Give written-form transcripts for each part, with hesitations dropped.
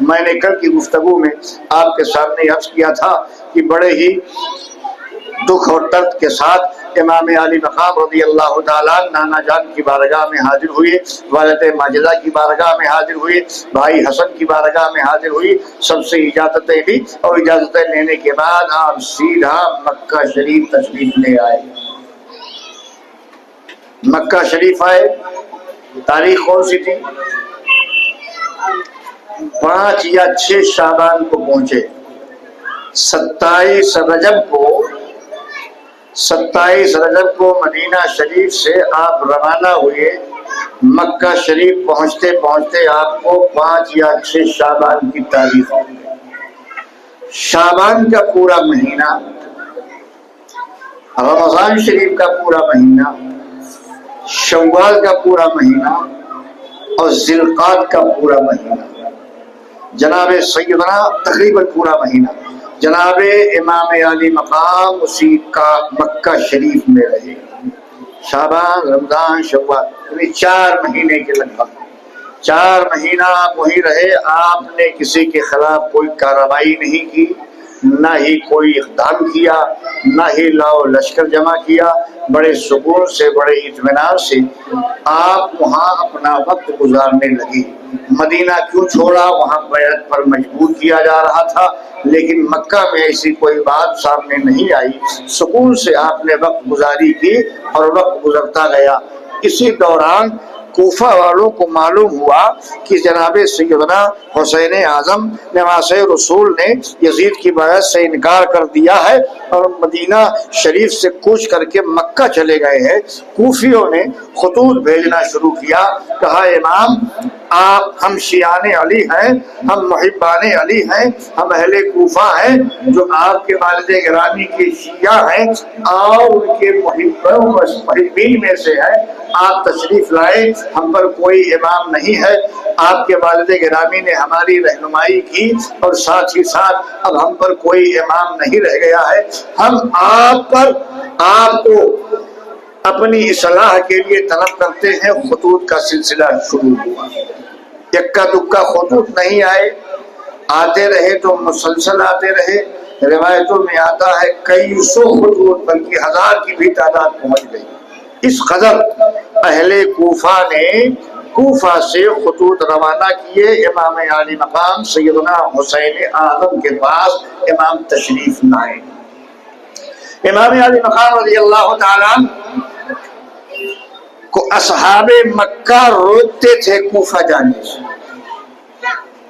میں نے کل کی گفتگو میں آپ کے سامنے عرض کیا تھا کہ بڑے ہی دکھ اور درد کے ساتھ امام علی مقام رضی اللہ تعالیٰ نانا جان کی بارگاہ میں حاضر ہوئے، والد ماجدہ کی بارگاہ میں حاضر ہوئے، بھائی حسن کی بارگاہ میں حاضر ہوئی، سب سے اجازتیں لی اور اجازتیں لینے کے بعد آپ سیدھا مکہ شریف تشریف لے آئے۔ مکہ شریف آئے، تاریخ کون سی تھی؟ 5 یا 6 شعبان کو پہنچے۔ 27 رجب کو مدینہ شریف سے آپ روانہ ہوئے۔ مکہ شریف پہنچتے پہنچتے آپ کو 5 یا 6 شعبان کی تاریخ ہو گئی۔ شعبان کا پورا مہینہ، رمضان شریف کا پورا مہینہ، شوال کا پورا مہینہ اور ذی القعدہ کا پورا مہینہ، جناب سیدنا تقریباً پورا مہینہ جناب امام علی مقام اسی کا مکہ شریف میں رہے۔ شعبان، رمضان، شوال، یعنی 4 مہینے کے لگ بھگ 4 مہینہ آپ وہیں رہے۔ آپ نے کسی کے خلاف کوئی کارروائی نہیں کی، نہ ہی کوئی اقدام کیا، نہ ہی لاؤ لشکر جمع کیا۔ بڑے سکون سے، بڑے اطمینان سے آپ وہاں اپنا وقت گزارنے لگے۔ مدینہ کیوں چھوڑا؟ وہاں بیعت پر مجبور کیا جا رہا تھا، لیکن مکہ میں ایسی کوئی بات سامنے نہیں آئی۔ سکون سے آپ نے وقت گزاری کی اور وقت گزرتا گیا۔ اسی دوران کوفہ والوں کو معلوم ہوا کہ جناب سیدنا حسین اعظم نواسہ رسول نے یزید کی بیعت سے انکار کر دیا ہے اور مدینہ شریف سے کوچ کر کے مکہ چلے گئے ہیں۔ کوفیوں نے خطوط بھیجنا شروع کیا، کہا امام آپ، ہم شیعان علی ہیں، ہم محبان علی ہیں، ہم اہل کوفہ ہیں جو آپ کے والد گرامی کے شیعہ ہیں اور ان کے محبین میں سے ہیں، آپ تشریف لائے۔ ہم پر کوئی امام نہیں ہے، آپ کے والد گرامی نے ہماری رہنمائی کی اور ساتھ ہی ساتھ اب ہم پر کوئی امام نہیں رہ گیا ہے۔ ہم آپ کو اپنی اصلاح کے لیے طلب کرتے ہیں۔ خطوط کا سلسلہ شروع ہوا۔ اکا دکا خطوط نہیں آئے، آتے رہے تو مسلسل آتے رہے۔ روایتوں میں آتا ہے کئی سو خطوط، بلکہ 1000 کی بھی تعداد پہنچ گئی۔ اس قدر اہل کوفہ نے کوفہ سے خطوط روانہ کیے امام علی مقام سیدنا حسین اعظم کے پاس۔ امام تشریف لائے۔ امام علی مقام رضی اللہ تعالیٰ کو اصحاب مکہ روکتے تھے کوفہ جانے سے۔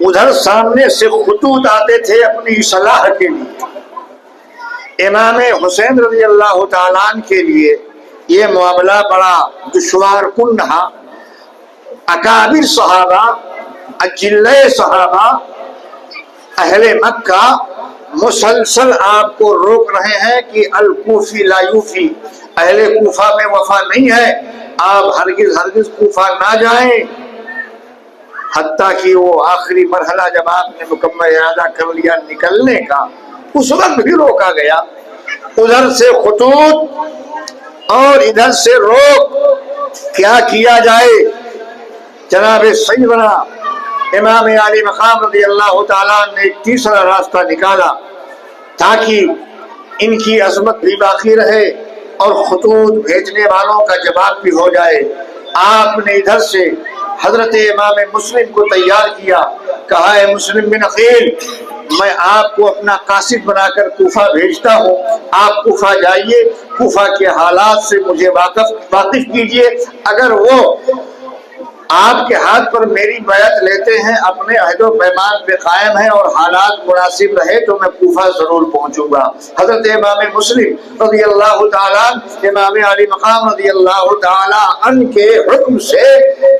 ادھر سامنے سے خطوط آتے تھے اپنی اصلاح کے لیے۔ امام حسین رضی اللہ تعالیٰ کے لیے یہ معاملہ بڑا دشوار کن رہا۔ اکابر صحابہ، اجلے صحابہ، اہل مکہ مسلسل آپ کو روک رہے ہیں کہ الکوفی لا یوفی، اہل کوفہ میں وفا نہیں ہے، آپ ہرگز کوفہ نہ جائیں۔ حتیٰ کہ وہ آخری مرحلہ جب آپ نے مکمل ارادہ کر لیا نکلنے کا، اس وقت بھی روکا گیا۔ ادھر سے خطوط اور ادھر سے روک، کیا کیا جائے؟ جناب سیدنا امام علی مقام رضی اللہ تعالیٰ نے ایک تیسرا راستہ نکالا تاکہ ان کی عظمت بھی باقی رہے اور خطوط بھیجنے والوں کا جواب بھی ہو جائے۔ آپ نے ادھر سے حضرت امام مسلم کو تیار کیا، کہا ہے مسلم بن عقیل، میں آپ کو اپنا قاصد بنا کر کوفہ بھیجتا ہوں، آپ کوفہ جائیے، کوفہ کے حالات سے مجھے واقف کیجئے۔ اگر وہ آپ کے ہاتھ پر میری بیعت لیتے ہیں، اپنے عہد و پیمان پہ قائم ہیں اور حالات مناسب رہے تو میں کوفہ ضرور پہنچوں گا۔ حضرت امام مسلم رضی اللہ تعالیٰ امام علی مقام رضی اللہ تعالیٰ عنہ کے حکم سے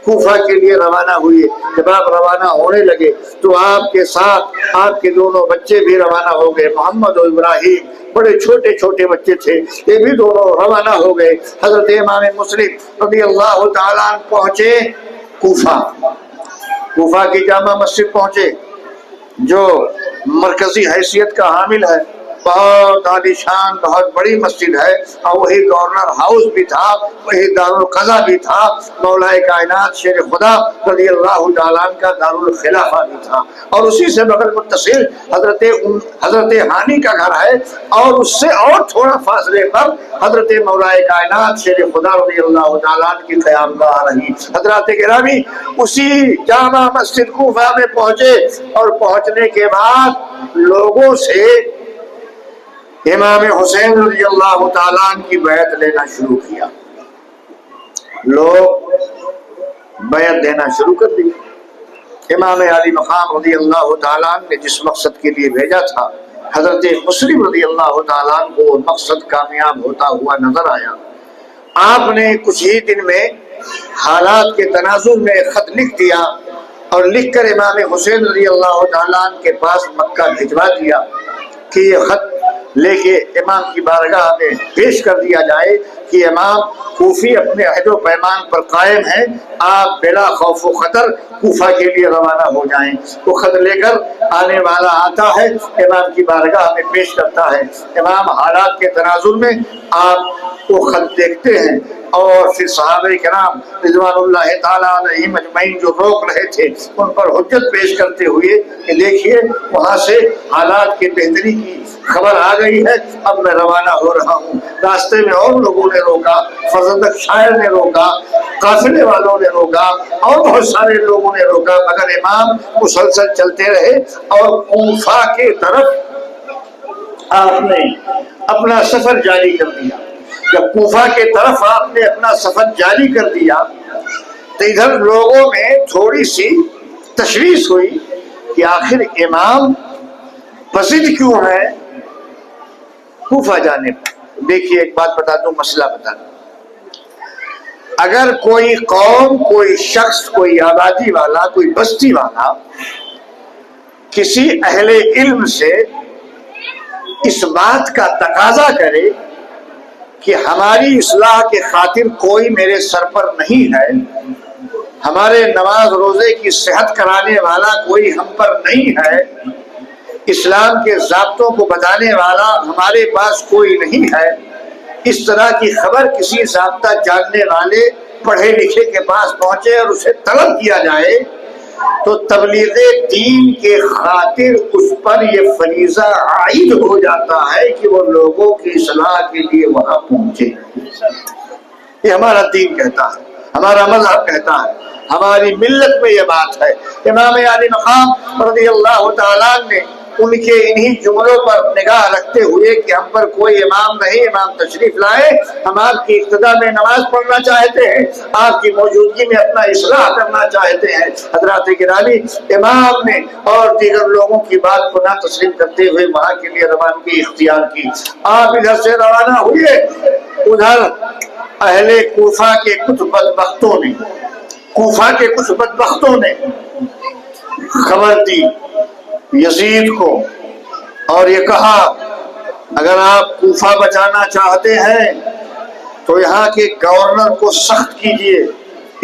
کوفہ کے لیے روانہ ہوئے۔ جب آپ روانہ ہونے لگے تو آپ کے ساتھ آپ کے دونوں بچے بھی روانہ ہو گئے، محمد اور ابراہیم، بڑے چھوٹے چھوٹے بچے تھے، یہ بھی دونوں روانہ ہو گئے۔ حضرت امام مسلم رضی اللہ تعالیٰ عنہ پہنچے کوفہ کی جامع مسجد پہنچے جو مرکزی حیثیت کا حامل ہے۔ بہت عالیشان بہت بڑی مسجد ہے، اور وہی گورنر ہاؤس بھی تھا، وہی دارالقضا بھی تھا، مولا کائنات شیر خدا رضی اللہ تعالیٰ عنہ کا دارالخلافہ بھی تھا، اور اسی سے بغل متصل حضرت ہانی کا گھر ہے، اور اس سے اور تھوڑا فاصلے پر حضرت مولا کائنات شیر خدا رضی اللہ تعالیٰ عنہ کی قیامگاہ رہی۔ حضرات گرامی اسی جامع مسجد کوفہ میں پہنچے، اور پہنچنے کے بعد لوگوں سے امام حسین رضی اللہ تعالیٰ عنہ کی بیعت لینا شروع کیا، لوگ بیعت دینا شروع کر دی۔ امام علی مقام رضی اللہ تعالیٰ عنہ نے جس مقصد کے لیے بھیجا تھا، حضرت مسلم رضی اللہ تعالیٰ عنہ کو وہ مقصد کامیاب ہوتا ہوا نظر آیا۔ آپ نے کچھ ہی دن میں حالات کے تناظر میں خط لکھ دیا، اور لکھ کر امام حسین رضی اللہ تعالیٰ عنہ کے پاس مکہ بھجوا دیا کہ یہ خط لے کے امام کی بارگاہ میں پیش کر دیا جائے کہ امام کوفی اپنے عہد و پیمان پر قائم ہیں، آپ بلا خوف و خطر کوفہ کے لیے روانہ ہو جائیں۔ وہ خط لے کر آنے والا آتا ہے، امام کی بارگاہ میں پیش کرتا ہے، امام حالات کے تناظر میں آپ وہ خط دیکھتے ہیں، اور پھر صحابہ کرام رضوان اللہ تعالیٰ علیہم اجمعین جو روک رہے تھے ان پر حجت پیش کرتے ہوئے کہ دیکھیے وہاں سے حالات کے بہتری کی خبر آ گئی ہے، اب میں روانہ ہو رہا ہوں۔ راستے میں اور لوگوں نے روکا، فرزندق شاعر نے روکا، قافلے والوں نے روکا، اور بہت سارے لوگوں نے روکا، مگر امام مسلسل چلتے رہے، اور کوفہ کے طرف آپ نے اپنا سفر جاری کر دیا۔ جب کوفہ کے طرف آپ نے اپنا سفر جاری کر دیا تو ادھر لوگوں میں تھوڑی سی تشویش ہوئی کہ آخر امام پسند کیوں ہے کوفہ جانے پر۔ دیکھیے ایک بات بتا دوں، مسئلہ بتا دوں، اگر کوئی قوم، کوئی شخص، کوئی آبادی والا، کوئی بستی والا کسی اہل علم سے اس بات کا تقاضا کرے کہ ہماری اصلاح کے خاطر کوئی میرے سر پر نہیں ہے، ہمارے نماز روزے کی صحت کرانے والا کوئی ہم پر نہیں ہے، اسلام کے ضابطوں کو بتانے والا ہمارے پاس کوئی نہیں ہے، اس طرح کی خبر کسی ضابطہ جاننے والے پڑھے لکھے کے پاس پہنچے اور اسے طلب کیا جائے تو تبلیغ دین کے خاطر اس پر یہ فریضہ عائد ہو جاتا ہے کہ وہ لوگوں کی اصلاح کے لیے وہاں پہنچے۔ یہ ہمارا دین کہتا ہے، ہمارا مذہب کہتا ہے، ہماری ملت میں یہ بات ہے۔ امام علی مقام رضی اللہ تعالیٰ نے ان کے انہی جملوں پر نگاہ رکھتے ہوئے کہ ہم پر کوئی امام نہیں، امام تشریف لائے، ہم آپ کی ابتدا میں نماز پڑھنا چاہتے ہیں، آپ کی موجودگی میں اپنا اصلاح کرنا چاہتے ہیں۔ حضرات گرامی امام نے اور دیگر لوگوں کی بات کو نہ تسلیم کرتے ہوئے وہاں کے لیے روانگی اختیار کی۔ آپ ادھر سے روانہ ہوئے، ادھر اہل کوفہ کے کچھ بدبختوں نے خبر دی یزید کو، اور یہ کہا اگر آپ کوفہ بچانا چاہتے ہیں تو یہاں کے گورنر کو سخت کیجئے،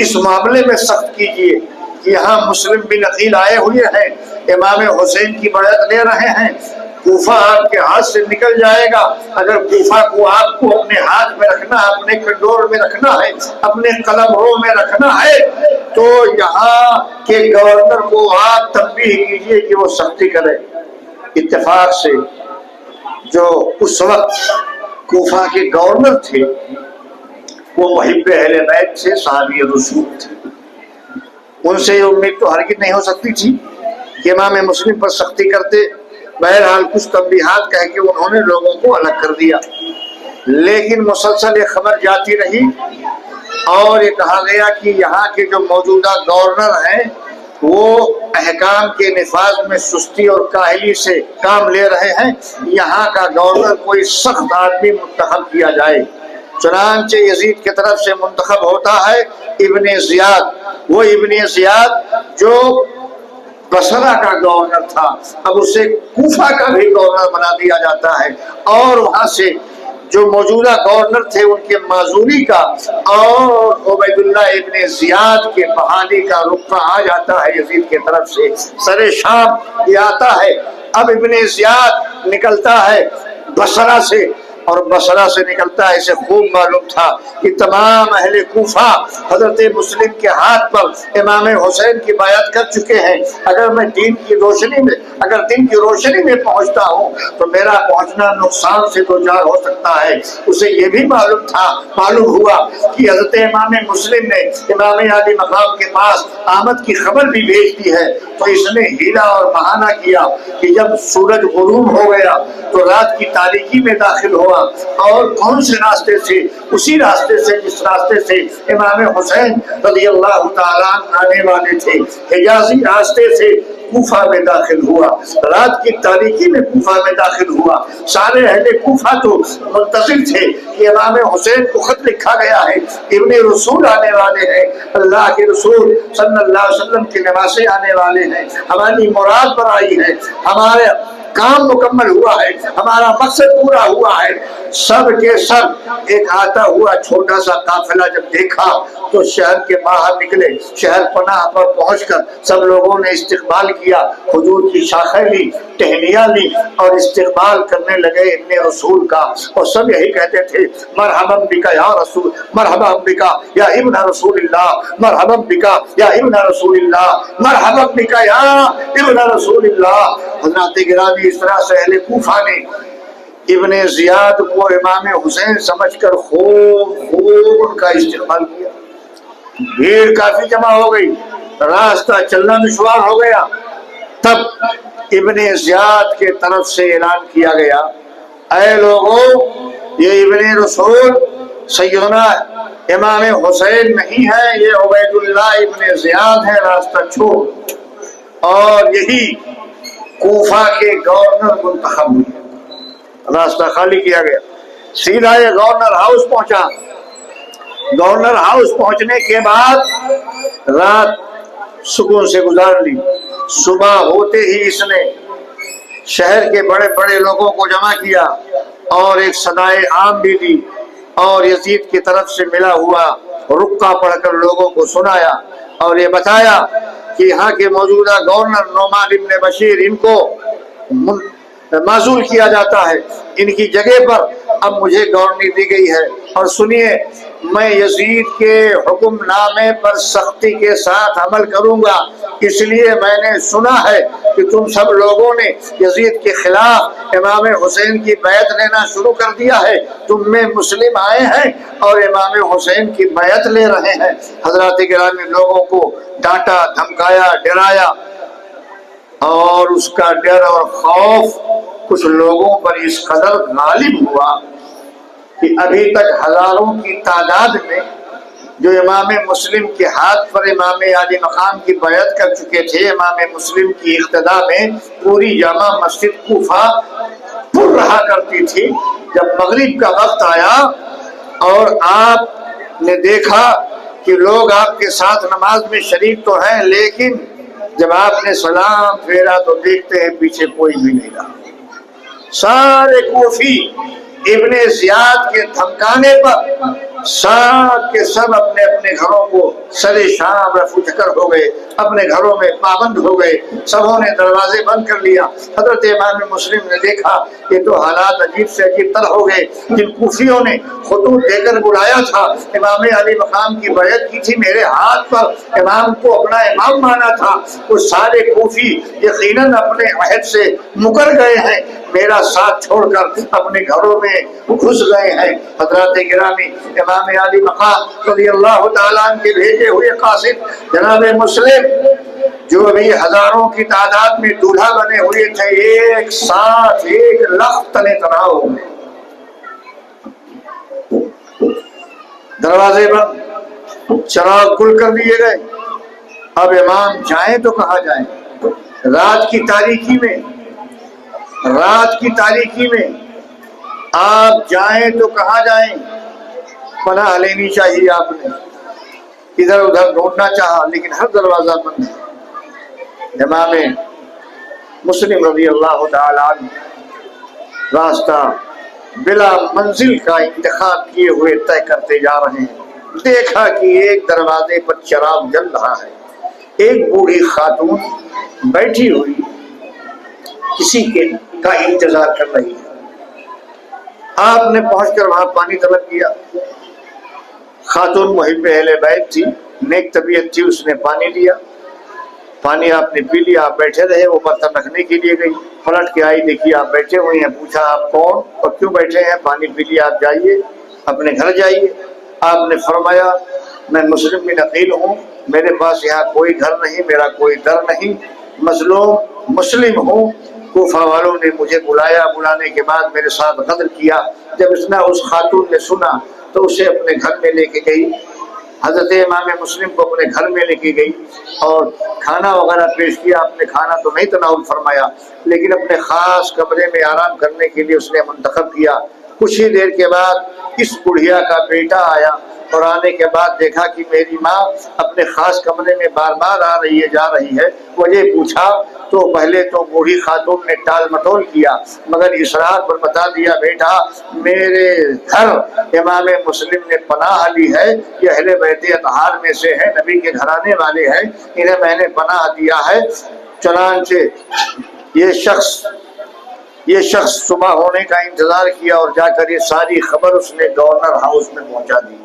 اس معاملے میں سخت کیجئے کہ یہاں مسلم بن عقیل آئے ہوئے ہیں، امام حسین کی بیعت لے رہے ہیں، کوفہ آپ کے ہاتھ سے نکل جائے گا۔ اگر کوفہ کو آپ کو اپنے ہاتھ میں رکھنا ہے، اپنے کنڈور میں رکھنا ہے، اپنے قلمرو میں رکھنا ہے تو یہاں کے گورنر کو آپ تنبیہ کیجئے کہ وہ سختی کرے۔ اتفاق سے جو اس وقت کوفہ کے گورنر تھے وہ محب اہل بیت تھے، صحابی رسول تھے، ان سے یہ امید تو ہرگز نہیں ہو سکتی تھی کہ امام مسلم پر سختی کرتے۔ بہرحال کچھ تنبیہات کہہ کے انہوں نے لوگوں کو الگ کر دیا، لیکن مسلسل یہ خبر جاتی رہی اور یہ کہا گیا کہ یہاں کے جو موجودہ گورنر ہیں وہ احکام کے نفاذ میں سستی اور کاہلی سے کام لے رہے ہیں، یہاں کا گورنر کوئی سخت آدمی منتخب کیا جائے۔ چنانچہ یزید کی طرف سے منتخب ہوتا ہے ابن زیاد، وہ ابن زیاد جو بصرہ کا گورنر تھا، اب اسے کوفہ کا بھی گورنر بنا دیا جاتا ہے، اور وہاں سے جو موجودہ گورنر تھے ان کے معزولی کا اور عبید اللہ ابن زیاد کے بحالی کا رخ آ جاتا ہے یزید کی طرف سے، سر شام یہ آتا ہے۔ اب ابن زیاد نکلتا ہے بصرہ سے، اور بصرہ سے نکلتا ہے، اسے خوب معلوم تھا کہ تمام اہل کوفہ حضرت مسلم کے ہاتھ پر امام حسین کی بیعت کر چکے ہیں۔ اگر میں دین کی روشنی میں پہنچتا ہوں تو میرا پہنچنا نقصان سے دوچار ہو سکتا ہے۔ اسے یہ بھی معلوم ہوا کہ حضرت امام مسلم نے امام علی مقام کے پاس آمد کی خبر بھی بھیج دی ہے، تو اس نے ہیلا اور بہانہ کیا کہ جب سورج غروب ہو گیا تو رات کی تاریکی میں داخل ہوا، اور کون سے راستے سے؟ اسی راستے سے جس راستے سے امام حسین رضی اللہ تعالیٰ آنے والے تھے، حجازی راستے سے کوفہ میں داخل ہوا، رات کی تاریکی میں کوفہ میں داخل ہوا۔ سارے اہل کوفہ تو منتظر تھے کہ امام حسین کو خط لکھا گیا ہے، ابن رسول آنے والے ہیں، اللہ کے رسول صلی اللہ علیہ وسلم کے نواسے آنے والے ہیں، ہماری مراد پر آئی ہے، ہمارے کام مکمل ہوا ہے، ہمارا مقصد پورا ہوا ہے۔ سب کے سب ایک آتا ہوا چھوٹا سا قافلہ جب دیکھا تو شہر کے باہر نکلے، شہر پناہ پر پہنچ کر سب لوگوں نے استقبال کیا، حضور کی شاخیں لی، ٹہنیاں لی اور استقبال کرنے لگے ابن رسول کا، اور سب یہی کہتے تھے مرحبا بک یا رسول، مرحبا بک یا ابن رسول اللہ، مرحبا بک یا ابن رسول اللہ، مرحبا بک یا ابن رسول اللہ۔ حضرات گرامی، اس طرح سے اہل کوفہ نے ابن زیاد کو امام حسین سمجھ کر خوب ان کا استقبال کیا۔ بھیڑ کافی جمع ہو گئی، راستہ چلنا دشوار ہو گیا۔ تب ابن زیاد کے طرف سے اعلان کیا گیا، اے لوگوں، یہ ابن رسول سیدنا امام حسین نہیں ہے، یہ عبید اللہ ابن زیاد ہے، راستہ چھوڑ۔ اور یہی کوفہ کے گورنر منتخب ہوئے، راستہ خالی کیا گیا، سیدھا یہ گورنر ہاؤس پہنچا۔ گورنر ہاؤس پہنچنے کے بعد رات سکون سے گزار لی۔ صبح ہوتے ہی اس نے شہر کے بڑے بڑے لوگوں کو جمع کیا اور ایک صدائے عام بھی دی، اور یزید کی طرف سے ملا ہوا رقعہ پڑھ کر لوگوں کو سنایا، اور یہ بتایا کہ یہاں کے موجودہ گورنر نعمان ابن بشیر، ان کو معزول کیا جاتا ہے، ان کی جگہ پر اب مجھے گورنری دی گئی ہے، اور سنیے میں یزید کے حکم نامے پر سختی کے ساتھ عمل کروں گا، اس لیے میں نے سنا ہے کہ تم سب لوگوں نے یزید کے خلاف امام حسین کی بیعت لینا شروع کر دیا ہے، تم میں مسلم آئے ہیں اور امام حسین کی بیعت لے رہے ہیں۔ حضرات گرامی، لوگوں کو ڈانٹا، دھمکایا، ڈرایا، اور اس کا ڈر اور خوف کچھ لوگوں پر اس قدر غالب ہوا کہ ابھی تک ہزاروں کی تعداد میں جو امام مسلم کے ہاتھ پر امام علی مقام کی بیعت کر چکے تھے، امام مسلم کی اقتداء میں پوری جامع مسجد کوفہ پر رہا کرتی تھی۔ جب مغرب کا وقت آیا اور آپ نے دیکھا کہ لوگ آپ کے ساتھ نماز میں شریک تو ہیں، لیکن جب آپ نے سلام پھیرا تو دیکھتے ہیں پیچھے کوئی بھی نہیں رہا۔ سارے کوفی ابن زیاد کے دھمکانے پر سب کے سب اپنے اپنے گھروں کو سر شام رفع چکر ہو گئے، اپنے گھروں میں پابند ہو گئے، سبوں نے دروازے بند کر لیا۔ حضرت امام مسلم نے دیکھا یہ تو حالات عجیب سے عجیب تر ہو گئے۔ جن کوفیوں نے خطوط دے کر بلایا تھا، امام علی مقام کی بیعت کی تھی، میرے ہاتھ پر امام کو اپنا امام مانا تھا، وہ سارے کوفی یقیناً اپنے عہد سے مکر گئے ہیں، میرا ساتھ چھوڑ کر اپنے گھروں میں گھس گئے ہیں۔ حضرات گرامی، امام علی مقام رضی اللہ تعالیٰ عنہ کے بھیجے ہوئے قاصد جناب مسلم، جو ابھی ہزاروں کی تعداد میں دولہا بنے ہوئے تھے، ایک ساتھ ایک لخت تنے تنہا ہو گئے۔ دروازے بند، چراغ کھل کر دیے گئے۔ اب امام جائیں تو کہاں جائیں؟ رات کی تاریکی میں آپ جائیں تو کہاں جائیں؟ پناہ لینی چاہیے آپ نے، ادھر ادھر ڈھونڈنا چاہا لیکن ہر دروازہ بند ہے۔ امام مسلم رضی اللہ تعالیٰ عنہ راستہ بلا منزل کا انتخاب کیے ہوئے طے کرتے جا رہے ہیں۔ دیکھا کہ ایک دروازے پر چراغ جل رہا ہے، ایک بوڑھی خاتون بیٹھی ہوئی کسی کا انتظار کر رہی ہے۔ آپ نے پہنچ کر وہاں پانی طلب کیا. خاتون محب اہل بیت تھی، نیک طبیعت تھی، اس نے پانی لیا. پانی آپ نے پی لیا، آپ بیٹھے رہے. وہ برتن رکھنے کے لیے گئی، پلٹ کے آئی، دیکھی آپ بیٹھے ہوئے ہیں. پوچھا آپ کون اور کیوں بیٹھے ہیں؟ پانی پی لیا، آپ جائیے، اپنے گھر جائیے. آپ نے فرمایا میں مسلم بن عقیل ہوں، میرے پاس یہاں کوئی گھر نہیں، میرا کوئی در نہیں، مظلوم مسلم ہوں. کوفہ والوں نے مجھے بلایا، بلانے کے بعد میرے ساتھ غدر کیا. جب اس خاتون نے سنا تو اسے اپنے گھر میں لے کے گئی. حضرت امام مسلم کو اپنے گھر میں لے کے گئی اور کھانا وغیرہ پیش کیا. آپ نے کھانا تو نہیں تناول فرمایا، لیکن اپنے خاص کمرے میں آرام کرنے کے لیے اس نے منتخب کیا. کچھ ہی دیر کے بعد اس بڑھیا کا بیٹا آیا اور آنے کے بعد دیکھا کہ میری ماں اپنے خاص کمرے میں بار بار آ رہی ہے، جا رہی ہے. وجہ پوچھا تو پہلے تو بوڑھی خاتون نے ٹال مٹول کیا، مگر اصرار پر بتا دیا بیٹا میرے گھر امام مسلم نے پناہ لی ہے، یہ اہل بیت اطہار میں سے ہے، نبی کے گھرانے والے ہیں، انہیں میں نے پناہ دیا ہے. چنانچہ یہ شخص صبح ہونے کا انتظار کیا اور جا کر یہ ساری خبر اس نے گورنر ہاؤس میں پہنچا دی.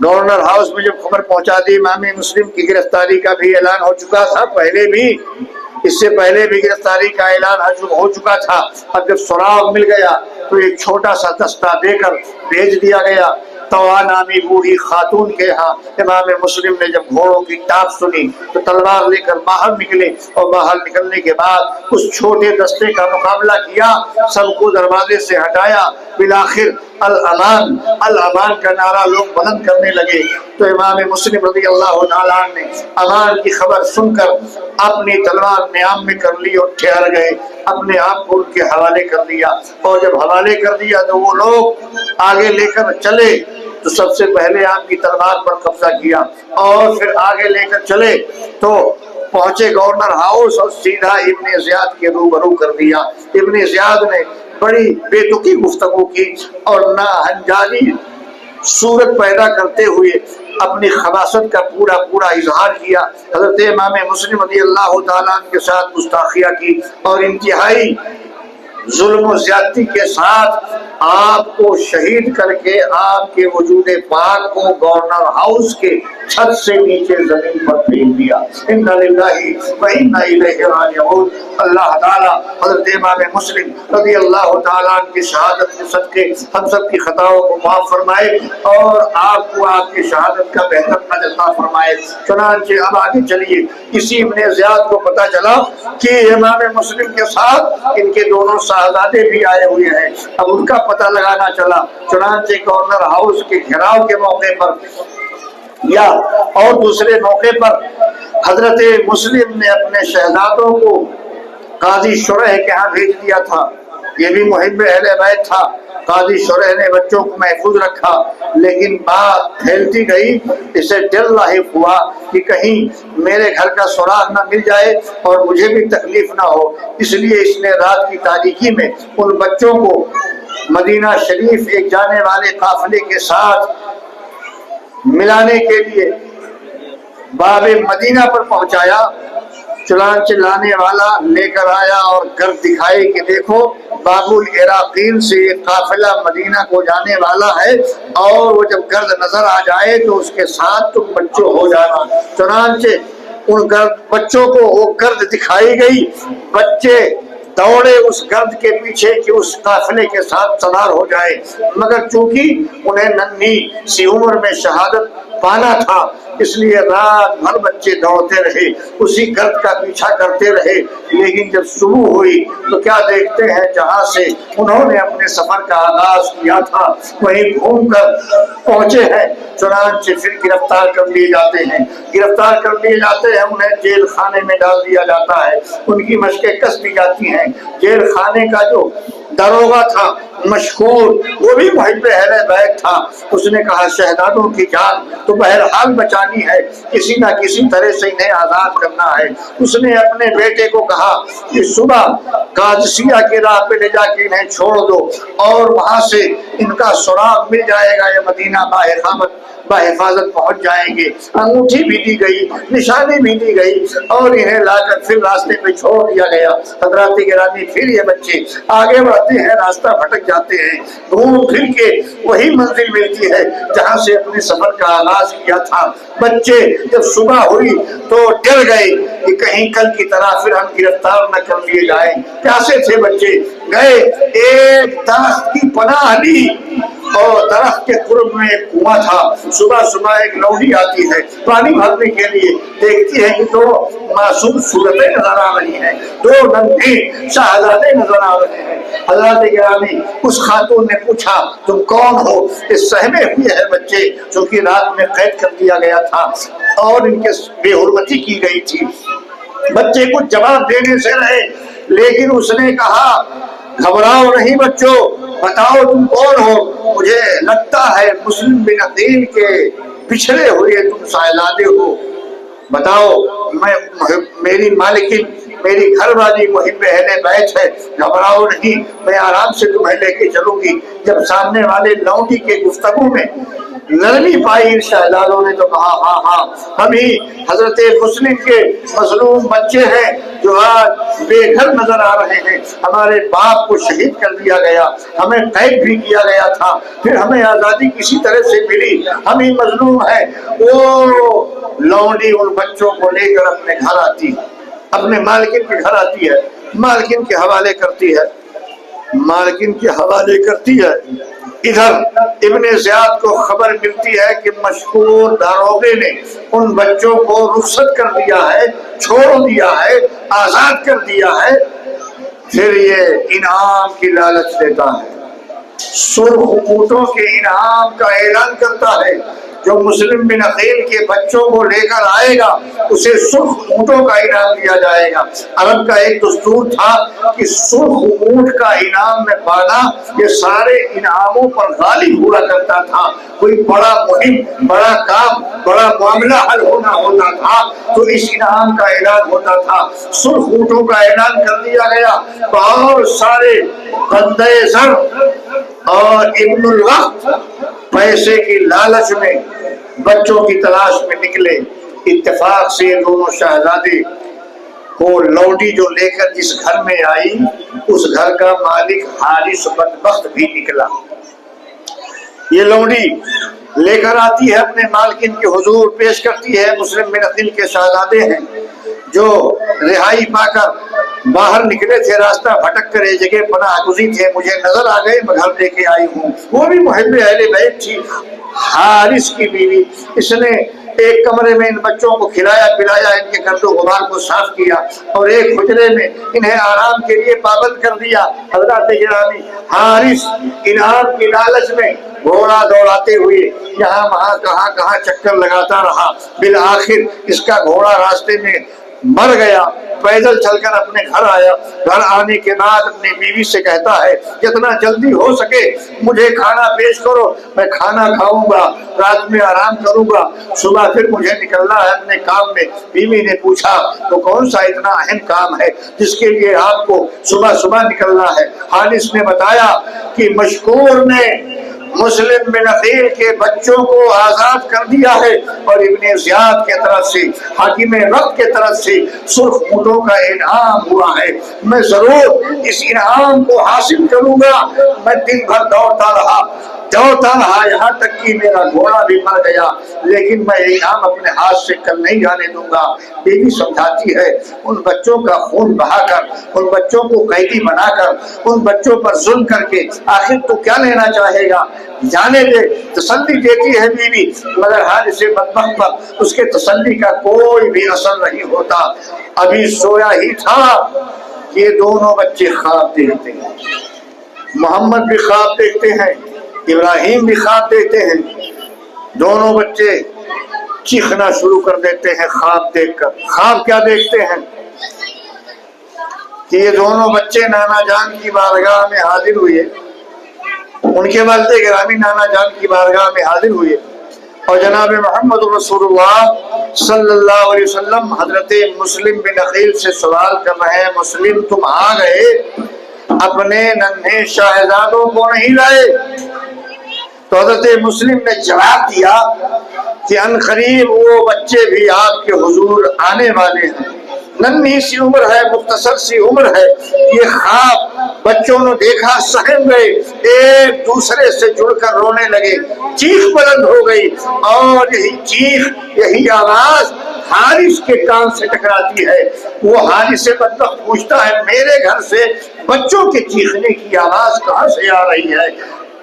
گورنر ہاؤس میں جب خبر پہنچا دی، امام مسلم کی گرفتاری کا بھی اعلان ہو چکا تھا، پہلے بھی اس سے پہلے بھی گرفتاری کا اعلان ہو چکا تھا. اب جب سراغ مل گیا تو ایک چھوٹا سا دستہ دے کر بھیج دیا گیا طوا نامی بوڑھی خاتون کے ہاں. امام مسلم نے جب گھوڑوں کی ٹاپ سنی تو تلوار لے کر باہر نکلے اور باہر نکلنے کے بعد اس چھوٹے دستے کا مقابلہ کیا، سب کو دروازے سے ہٹایا. بالآخر الامان الامان کا نعرہ لوگ بلند کرنے لگے تو امام مسلم رضی اللہ تعالیٰ نے امان کی خبر سن کر اپنی تلوار نیام میں کر لی اور ٹھہر گئے، اپنے آپ کو ان کے حوالے کر دیا. اور جب حوالے کر دیا تو وہ لوگ آگے لے کر چلے تو سب سے پہلے آپ کی تلوار پر قبضہ کیا اور پھر آگے لے کر چلے تو پہنچے گورنر ہاؤس اور سیدھا ابن زیاد کے روبرو کر دیا. ابن زیاد نے بڑی بے تکی گفتگو کی اور ناہنجاری صورت پیدا کرتے ہوئے اپنی خباثت کا پورا اظہار کیا. حضرت امام مسلم رضی اللہ تعالیٰ عنہ کے ساتھ گستاخیاں کی اور انتہائی ظلم و زیادتی کے ساتھ آپ کو شہید کر کے آپ کے وجود پاک کو گورنر ہاؤس کے چھت سے نیچے زمین پر پھینک دیا. انا للہ و انا الیہ راجعون. اللہ تعالیٰ حضرت امام مسلم رضی اللہ تعالیٰ عنہ کی شہادت کے صدقے ہم سب کی خطاؤں کو معاف فرمائے اور آپ کو آپ کی شہادت کا بہتر اجر عطا فرمائے. چنانچہ اب آگے چلیے. اسی ابن زیاد کو پتہ چلا کہ امام مسلم کے ساتھ ان کے دونوں صاحبزادے بھی آئے ہوئے ہیں، اب ان کا پتہ لگانا چلا. چنانچہ گورنر ہاؤس کے گھیراؤ کے موقع پر یا اور دوسرے موقع پر حضرت مسلم نے اپنے شہزادوں کو قاضی شرح کے ہاں بھیج دیا تھا. یہ بھی محب اہل بیت تھا. قاضی شرح نے بچوں کو محفوظ رکھا، لیکن بات پھیلتی گئی. اسے ڈر لاحق ہوا کہ کہیں میرے گھر کا سراغ نہ مل جائے اور مجھے بھی تکلیف نہ ہو. اس لیے اس نے رات کی تاریکی میں ان بچوں کو مدینہ شریف ایک جانے والے قافلے کے ساتھ ملانے کے لیے باب مدینہ پر پہنچایا. چنانچہ لانے والا لے کر آیا اور گرد دکھائے کہ دیکھو باب العراقیل سے ایک قافلہ مدینہ کو جانے والا ہے اور وہ جب گرد نظر آ جائے تو اس کے ساتھ تم بچوں ہو جانا. چنانچہ ان بچوں کو وہ گرد دکھائی گئی. بچے دوڑے اس گرد کے پیچھے کہ اس قافلے کے ساتھ سوار ہو جائے، مگر چونکہ انہیں ننھی سی عمر میں شہادت پانا تھا اس لیے رات بھر بچے دوڑتے رہے، اسی گرد کا پیچھا کرتے رہے. لیکن جب صبح ہوئی تو کیا دیکھتے ہیں جہاں سے انہوں نے اپنے سفر کا آغاز کیا تھا وہیں گھوم کر پہنچے ہیں. چنانچہ پھر گرفتار کر لیے جاتے ہیں. انہیں جیل خانے میں ڈال دیا جاتا ہے. ان کی مشقیں کس دی جاتی ہیں. جیل خانے کا جو داروغہ تھا مشہور، وہ بھی محب اہل بیت تھا. اس نے کہا شہزادوں کی جان تو بہرحال بچانی ہے، کسی نہ کسی طرح سے انہیں آزاد کرنا ہے. اس نے اپنے بیٹے کو کہا کہ صبح قادسیہ کی راہ پہ لے جا کے انہیں چھوڑ دو اور وہاں سے ان کا سراغ مل جائے گا، یہ مدینہ بحفاظت پہنچ جائیں گے۔ انگوٹھی بھی دی گئی، نشانی بھی دی گئی اور انہیں لا کر پھر راستے پہ چھوڑ دیا گیا۔ حضرات گرامی پھر یہ بچے آگے بڑھتے ہیں، راستہ بھٹک جاتے ہیں، گھوم پھر کے وہی منزل ملتی ہے جہاں سے اپنے سفر کا آغاز کیا تھا۔ بچے جب صبح ہوئی تو ڈر گئے کہ کہیں کل کی طرح پھر ہم گرفتار نہ کر لیے جائیں۔ پیاسے تھے بچے، گئے ایک درخت کی پناہ لی اور درخت کے قرب میں ایک کنواں تھا۔ صبح صبح ایک لونڈی آتی ہے پانی بھرنے کے لیے، دیکھتی ہے کہ دو معصوم صورتیں نظر آ رہی ہیں، دو ننھے شہزادے نظر آ رہے ہیں۔ حضرات گرامی اس خاتون نے پوچھا تم کون ہو؟ اس سہمے ہوئے ہیں بچے چونکہ رات میں قید کر دیا گیا تھا اور ان کے بے حرمتی کی گئی تھی۔ بچے کچھ جواب دینے سے رہے لیکن اس نے کہا گھبراؤ نہیں بچوں، بتاؤ تم کون ہو؟ مجھے لگتا ہے مسلم بن عقیل کے پچھڑے ہوئے تم شہزادے ہو، بتاؤ۔ میری مالکن میری گھر والی محب اہل بیت ہے، گھبراؤ نہیں، میں آرام سے تمہیں لے کے چلوں گی۔ جب سامنے والے لونڈی کے گفتگو میں نرمی پائی شہزادوں نے تو کہا ہاں ہاں ہم ہی حضرت مسلم کے مظلوم بچے ہیں جو آج بے گھر نظر آ رہے ہیں، ہمارے باپ کو شہید کر دیا گیا، ہمیں قید بھی کیا گیا تھا، پھر ہمیں آزادی کسی طرح سے ملی، ہم ہی مظلوم ہیں۔ وہ لونڈی ان بچوں کو لے کر اپنے گھر آتی ہے، اپنے مالکن کے گھر آتی ہے، مالکن کے حوالے کرتی ہے، مالکن کے حوالے کرتی ہے۔ ادھر ابن زیاد کو خبر ملتی ہے کہ مشہور داروغے نے ان بچوں کو رخصت کر دیا ہے، چھوڑ دیا ہے، آزاد کر دیا ہے۔ پھر یہ انعام کی لالچ دیتا ہے، سرخ اونٹوں کے انعام کا اعلان کرتا ہے، جو مسلم بن عقیل کے بچوں کو لے کر آئے گا اسے سرخ اونٹوں کا انعام دیا جائے گا۔ عرب کا ایک دستور تھا کہ سرخ اونٹ کا انعام میں پانا یہ سارے انعاموں پر غالب ہوا کرتا تھا۔ کوئی بڑا مہم، بڑا کام، بڑا معاملہ حل ہوتا تھا تو اس انعام کا اعلان ہوتا تھا۔ سرخ اونٹوں کا اعلان کر دیا گیا، بہت سارے بندے زر اور ابن الوقت پیسے کی لالچ میں بچوں کی تلاش میں نکلے۔ اتفاق سے یہ دونوں شہزادے کو لونڈی جو لے کر جس گھر میں آئی اس گھر کا مالک حارث بدبخت بھی نکلا۔ یہ لونڈی لے کر آتی ہے اپنے مالکن کے حضور، پیش کرتی ہے مسلم بن عقیل کے شہزادے ہیں جو رہائی پا کر باہر نکلے تھے، راستہ بھٹک کر ایک جگہ پناہ گزین تھے، مجھے نظر آ گئے، میں گھر لے کے آئی ہوں۔ وہ بھی محب اہل بیت تھی، حارث کی بیوی۔ اس نے ایک کمرے میں ان بچوں کو کھلایا پلایا، ان کے گرد و غبار کو صاف کیا اور ایک حجرے میں انہیں آرام کے لیے پابند کر دیا۔ حضرات گرامی حارث انعام کی لالچ میں گھوڑا دوڑاتے ہوئے یہاں وہاں کہاں کہاں چکر لگاتا رہا، بالآخر اس کا گھوڑا راستے میں مر گیا، پیدل چل کر اپنے گھر آیا۔ گھر آنے کے بعد اپنی بیوی سے کہتا ہے جتنا جلدی ہو سکے مجھے کھانا پیش کرو، میں کھانا کھاؤں گا، رات میں آرام کروں گا، صبح پھر مجھے نکلنا ہے اپنے کام میں۔ بیوی نے پوچھا تو کون سا اتنا اہم کام ہے جس کے لیے آپ کو صبح صبح نکلنا ہے؟ حارث نے بتایا کہ مشکور نے مسلم بن عقیل کے بچوں کو آزاد کر دیا ہے اور ابن زیاد کے طرف سے، حاکم وقت کے طرف سے سرخ اونٹوں کا انعام ہوا ہے، میں ضرور اس انعام کو حاصل کروں گا۔ میں دن بھر دوڑتا رہا یہاں تک کہ میرا گھوڑا بھی مر گیا، لیکن میں انعام اپنے ہاتھ سے کل نہیں جانے دوں گا۔ بیوی سمجھاتی ہے ان بچوں کا خون بہا کر، ان بچوں کو قیدی بنا کر، ان بچوں پر ظلم کر کے آخر تو کیا لینا چاہے گا، جانے دے، تسلی دیتی ہے بیوی، مگر حارث بدبخت پر اس کے تسلی کا کوئی بھی اثر نہیں ہوتا۔ ابھی سویا ہی تھا کہ یہ دونوں بچے خواب دیکھتے ہیں، محمد بھی خواب دیکھتے ہیں، ابراہیم بھی خواب دیکھتے ہیں۔ دونوں بچے چیخنا شروع کر دیتے ہیں خواب دیکھ کر۔ خواب کیا دیکھتے ہیں کہ یہ دونوں بچے نانا جان کی بارگاہ میں حاضر ہوئے، ان کے والد گرامی نانا جان کی بارگاہ میں حاضر ہوئے اور جناب محمد رسول اللہ صلی اللہ علیہ وسلم حضرت مسلم بن عقیل سے سوال کر رہے ہیں، مسلم تم آ گئے، اپنے ننھے شاہزادوں کو نہیں لائے؟ تو حضرت مسلم نے جواب دیا کہ ان قریب وہ بچے بھی آپ کے حضور آنے والے ہیں، ننھی سی عمر ہے، مختصر سی عمر ہے، یہ خواب بچوں نے دیکھا، سہم گئے، ایک دوسرے سے جڑ کر رونے لگے، چیخ بلند ہو گئی، اور یہی چیخ، یہی آواز حارث کے کان سے ٹکراتی ہے۔ وہ حارث سے بدبخت پوچھتا ہے میرے گھر سے بچوں کے چیخنے کی آواز کہاں سے آ رہی ہے؟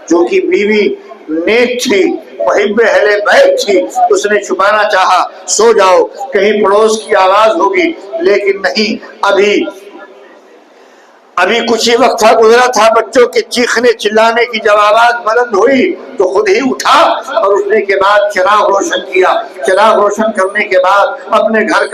جو کہ بیوی نیک تھی، محب اہل بیت تھی، اس نے چھپانا چاہا، سو جاؤ کہیں پڑوس کی آواز ہوگی، لیکن نہیں، ابھی کچھ ہی وقت تھا گزرا تھا، بچوں کے چیخنے چلانے کی جب آواز بلند ہوئی تو خود ہی اٹھا اور اٹھنے کے بعد چراغ روشن کیا، چراغ روشن کرنے کے بعد اپنے گھر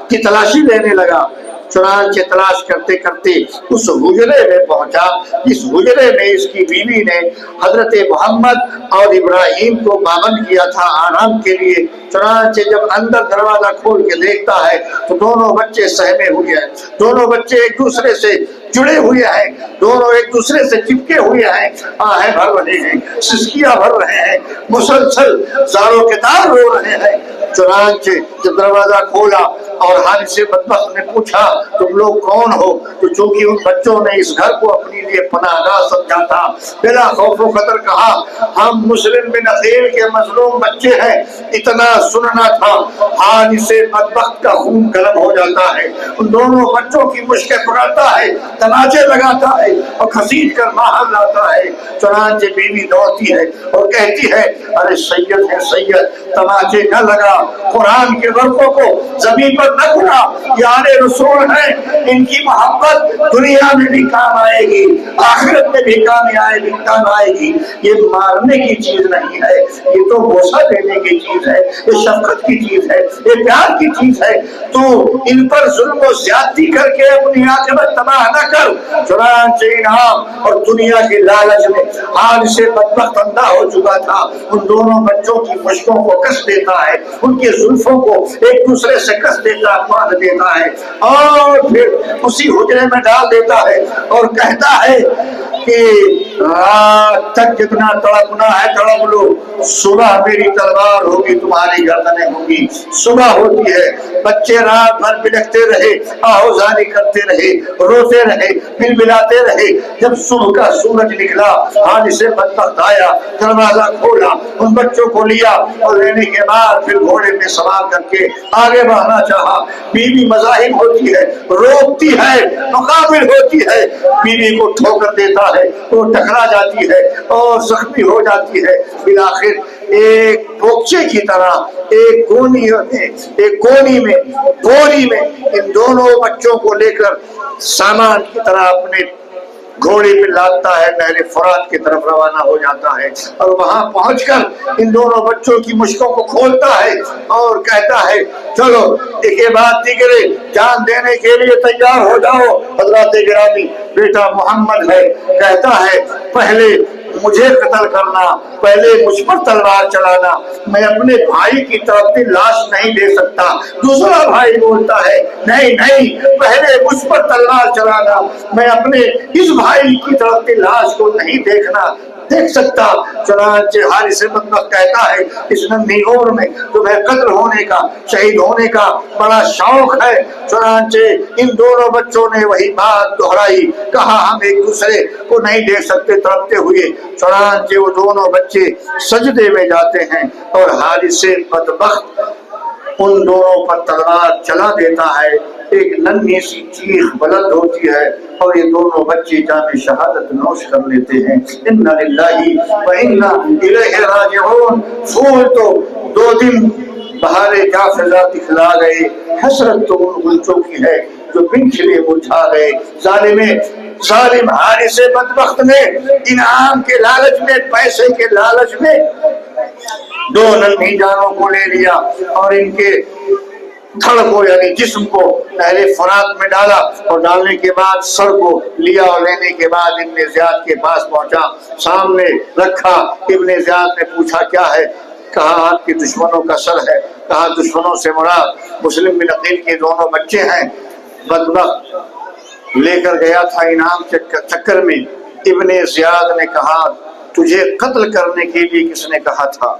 کی تلاشی لینے لگا۔ چنانچہ تلاش کرتے کرتے اس حجرے میں پہنچا، اس حجرے میں اس کی بیوی نے حضرت محمد اور ابراہیم کو پابند کیا تھا آرام کے لیے۔ چنانچہ جب اندر دروازہ کھول کے دیکھتا ہے تو دونوں بچے سہمے ہوئے ہیں، دونوں بچے ایک دوسرے سے جڑے ہوئے ہیں، دونوں ایک دوسرے سے چپکے ہوئے ہیں، آہیں بھر رہے ہیں، سسکیاں بھر رہے ہیں، مسلسل زاروں کے تار رو رہے ہیں۔ چنانچہ جب دروازہ کھولا اور حارث بدبخت نے پوچھا تم لوگ کون ہو؟ تو چونکہ ان بچوں نے اس گھر کو اپنے لیے پناہ گاہ سمجھا تھا، بلا خوف و خطر کہا ہم مسلم بن عقیل کے مظلوم بچے ہیں۔ اتنا سننا تھا، حارث بدبخت کا خون گرم ہو جاتا ہے، ان دونوں بچوں کی مشکیں پکڑتا ہے، تماچے لگاتا ہے اور گھسیٹ کر باہر لاتا ہے۔ چنانچہ بیوی دوڑتی ہے اور کہتی ہے ارے سید ہے سید، تماچے نہ لگا، قرآن کے ورقوں کو زمین پر نہ گھڑا، یار رسول ہیں، ان کی محبت دنیا میں بھی کام آئے گی، آخرت میں بھی کام آئے گی۔ یہ مارنے کی چیز نہیں ہے، یہ تو بوسہ دینے کی چیز ہے، یہ شفقت کی چیز ہے، یہ پیار کی چیز ہے۔ تو ان پر ظلم و زیادتی کر کے اپنی عاقبت تباہ نہ کر۔ چنانچہ انعام اور دنیا کے لالچ میں حارث بدبخت اندھا ہو چکا تھا، ان دونوں بچوں کی مشکوں کو کس دیتا ہے، ان کے زلفوں کو ایک دوسرے سے کس دیتا، باندھ دیتا ہے، اور پھر اسی حجرے میں ڈال دیتا ہے اور کہتا ہے کہ رات تک جتنا تڑپنا ہے تڑپ لو، صبح میری تلوار ہوگی، تمہاری گردنیں ہوگی۔ صبح ہوتی ہے، بچے رات بھر بلکتے رہے، آہوزاری کرتے رہے، روتے رہے، بلبلاتے رہے۔ جب صبح کا سورج نکلا، حارث بدبخت آیا، دروازہ کھولا، ان بچوں کو لیا اور لینے کے بعد پھر گھوڑے میں سوار کر کے آگے بڑھنا چاہا۔ بیوی مزاحم ہوتی ہے، روکتی ہے، مقابل ہوتی ہے، بیوی کو ٹھوکر دیتا ہے، وہ ٹکرا جاتی ہے اور زخمی ہو جاتی ہے۔ بالآخر ایک بوچے کی طرح ایک گونی میں بوری میں ان دونوں بچوں کو لے کر سامان کی طرح اپنے گھوڑے پہ لادتا ہے، نہر فرات کی طرف روانہ ہو جاتا ہے، اور وہاں پہنچ کر ان دونوں بچوں کی مشکوں کو کھولتا ہے اور کہتا ہے چلو ایک بات دیگرے، جان دینے کے لیے تیار ہو جاؤ۔ حضرات گرامی، بیٹا محمد ہے، کہتا ہے پہلے مجھے قتل کرنا، پہلے مجھ پر تلوار چلانا، میں اپنے بھائی کی طرف سے لاش نہیں دے سکتا۔ دوسرا بھائی بولتا ہے نہیں، پہلے مجھ پر تلوار چلانا، میں اپنے اس بھائی کی طرف سے لاش کو نہیں دیکھ سکتا۔ چنانچہ حارث بدبخت کہتا ہے اس ننھی عمر میں تمہیں قتل ہونے کا، شہید ہونے کا بڑا شوق ہے۔ چنانچہ ان دونوں بچوں نے وہی بات دہرائی، کہا ہم ایک دوسرے کو نہیں دیکھ سکتے تڑپتے ہوئے۔ چنانچہ وہ دونوں بچے سجدے میں جاتے ہیں اور حارث بدبخت ان دونوں پر تلوار چلا دیتا ہے۔ ایک ننھی سی چیخ بلند ہوتی ہے اور یہ دونوں بچے جان شہادت نوش کر لیتے ہیں۔ انا للہ و انا الیہ راجعون۔ پھول تو 2 دن بہار جافزا دکھلا گئے، حسرت تو ان گلچوں کی ہے جو بن کھلے مرجھا گئے۔ ظالم حارث بدبخت نے انعام کے لالچ میں، پیسے کے لالچ میں 2 ننھی جانوں کو لے لیا اور ان کے دھڑ کو یعنی جسم کو نہر فرات میں ڈالا، اور ڈالنے کے بعد سر کو لیا اور لینے کے بعد ابن زیاد کے پاس پہنچا، سامنے رکھا۔ ابن زیاد نے پوچھا کیا ہے؟ کہا آپ کے دشمنوں کا سر ہے، کہا دشمنوں سے مراد مسلم بن عقیل کے دونوں بچے ہیں۔ بدبخت لے کر گیا تھا انعام چکر میں۔ ابن زیاد نے کہا تجھے قتل کرنے کے لیے کس نے کہا تھا؟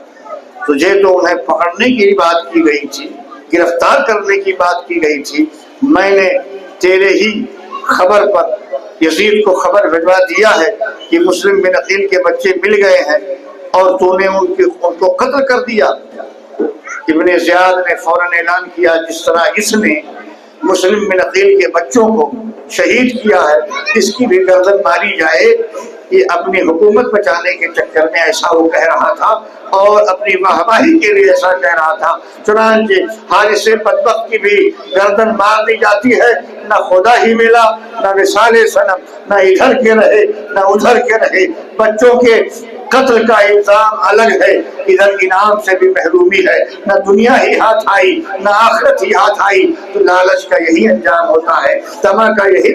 تجھے تو انہیں پکڑنے کی بات کی گئی تھی، گرفتار کرنے کی بات کی گئی تھی۔ میں نے تیرے ہی خبر پر یزید کو خبر بھجوا دیا ہے کہ مسلم بن عقیل کے بچے مل گئے ہیں اور تو نے ان کو قتل کر دیا۔ ابن زیاد نے فوراً اعلان کیا جس طرح اس نے مسلم بن عقیل کے بچوں کو شہید کیا ہے اس کی بھی گردن ماری جائے۔ یہ اپنی حکومت بچانے کے چکر میں ایسا وہ کہہ رہا تھا اور اپنی واہواہی کے لیے ایسا کہہ رہا تھا۔ چنانچہ حارث بدبخت کی بھی گردن مار دی جاتی ہے، نہ خدا ہی ملا، نہ مثال صنم، نہ ادھر کے رہے نہ ادھر کے رہے۔ بچوں کے قتل کا الزام الگ ہے، ادھر انعام سے بھی محرومی ہے، نہ دنیا ہی ہاتھ آئی نہ آخرت ہی ہاتھ آئی۔ تو لالچ کا یہی انجام ہوتا ہے، طمع کا یہی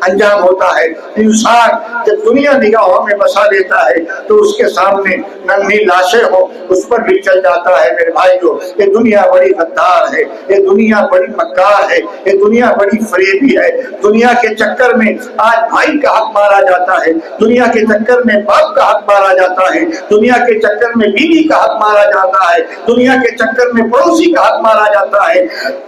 انجام ہوتا ہے۔ انسان جب دنیا نگاہوں میں بسا لیتا ہے تو اس کے سامنے ننھی لاشیں ہو اس پر بھی چل جاتا ہے۔ میرے بھائیو، یہ دنیا بڑی غدار ہے، یہ دنیا بڑی مکار ہے، یہ دنیا بڑی فریبی ہے۔ دنیا کے چکر میں آج بھائی کا حق مارا جاتا ہے، دنیا کے چکر میں باپ کا حق مارا جاتا ہے، دنیا کے چکر میں بیوی کا حق مارا جاتا ہے، دنیا کے چکر میں پڑوسی کا حق مارا جاتا ہے،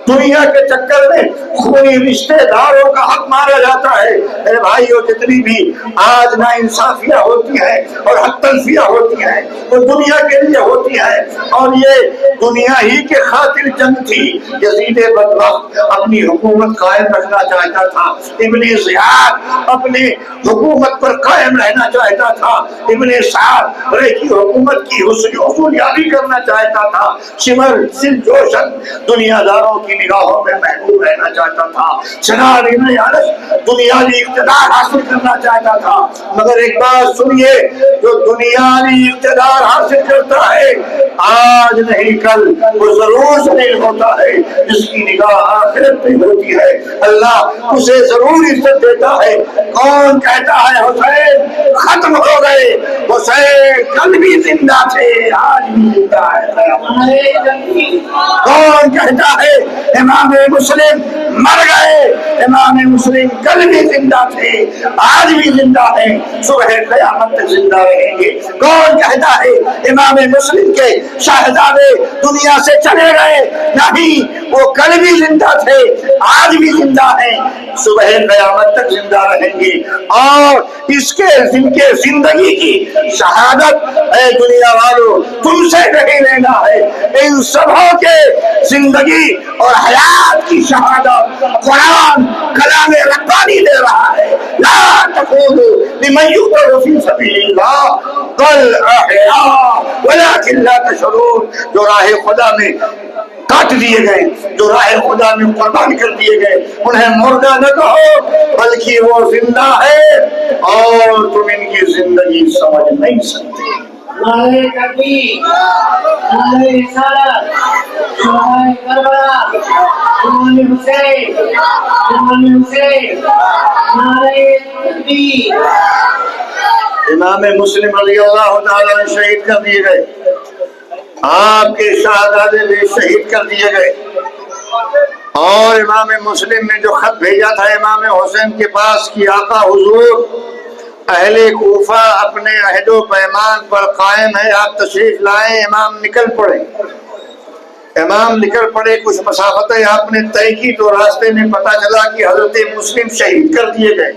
دنیا کے چکر میں خونی رشتے داروں کا حق مارا جاتا ہے۔ میرے بھائیو، جتنی بھی آج نا انصافیاں ہوتی ہیں اور حق تلفیاں ہوتی ہیں وہ دنیا کے لیے ہوتی ہیں، اور یہ دنیا ہی کے خاطر جنگ تھی۔ یزید بدبخت اپنی حکومت قائم رکھنا چاہتا تھا، ابن زیاد اپنی حکومت پر قائم رہنا چاہتا تھا، ابن سعد کی حکومت کی حصولیابی کرنا چاہتا تھا، شمر سل جوشن دنیا داروں کی نگاہوں میں محبوب رہنا چاہتا تھا، سنار ابن انس دنیاوی اقتدار حاصل کرنا چاہتا تھا۔ مگر ایک بات سنیے، جو دنیاوی اقتدار حاصل کرتا ہے آج نہیں کل وہ ضرور ذلیل ہوتا ہے۔ جس کی نگاہ آخرت پہ ہوتی ہے اللہ اسے ضرور عزت دیتا ہے۔ کون کہتا ہے حسین ختم ہو گئے؟ حسین کل بھی زندہ تھے، آج بھی زندہ ہے۔ کون کہتا ہے امام مسلم مر گئے؟ امام مسلم کل بھی زندہ تھے، آج بھی زندہ ہیں، صبح قیامت تک زندہ رہیں گے۔ کون کہتا ہے امام مسلم کے شہزادے دنیا سے چلے گئے؟ نہیں، وہ کل بھی زندہ تھے، آج بھی زندہ ہیں، صبح قیامت تک زندہ رہیں گے۔ اور اس کے زندگی کی شہادت اے دنیا والوں تم سے نہیں لینا ہے، ان سبوں کے زندگی اور حیات کی شہادت قرآن کلام ربانی دے رہا ہے۔ لا تقولوا لمن يقتل في سبيل الله بل احياء ولكن لا تشعرون۔ جو راہ خدا میں کاٹ دیے گئے، جو راہ خدا میں قربان کر دیے گئے، انہیں مردہ نہ کہو بلکہ وہ زندہ ہے اور تم ان کی زندگی سمجھ نہیں سکتے۔ نعرہ تکبیر، نعرہ رسالت، شہدائے کربلا، امام حسین، امام حسین، نعرہ تکبیر۔ امام مسلم رضی اللہ تعالیٰ شہید کر دیے گئے، آپ کے شہزادے بھی شہید کر دیے گئے، اور امام مسلم نے جو خط بھیجا تھا امام حسین کے پاس کہ آقا حضور اہل کوفہ اپنے عہد و پیمان پر قائم ہے، آپ تشریف لائیں۔ امام نکل پڑے، امام نکل پڑے، کچھ مسافتیں آپ نے طے کی تو راستے میں پتہ چلا کہ حضرت مسلم شہید کر دیے گئے۔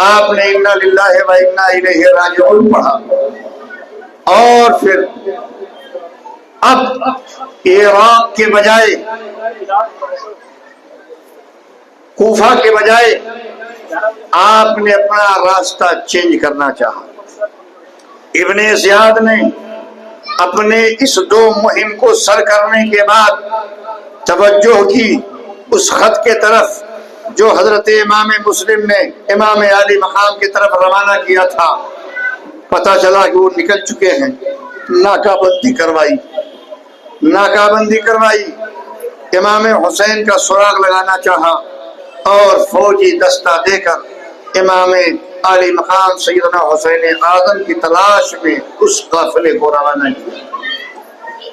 آپ نے انا للہ و انا الیہ راجعون پڑھا، اور پھر اب عراق کے بجائے کوفہ کے بجائے آپ نے اپنا راستہ چینج کرنا چاہا۔ ابن زیاد نے اپنے اس دو مہم کو سر کرنے کے بعد توجہ کی اس خط کے طرف جو حضرت امام مسلم نے امام علی مقام کی طرف روانہ کیا تھا۔ پتہ چلا کہ وہ نکل چکے ہیں، ناکہ بندی کروائی، ناکہ بندی کروائی، امام حسین کا سراغ لگانا چاہا اور فوجی دستہ دے کر امام علی مقام سیدنا حسین اعظم کی تلاش میں اس قافلے کو روانہ کیا۔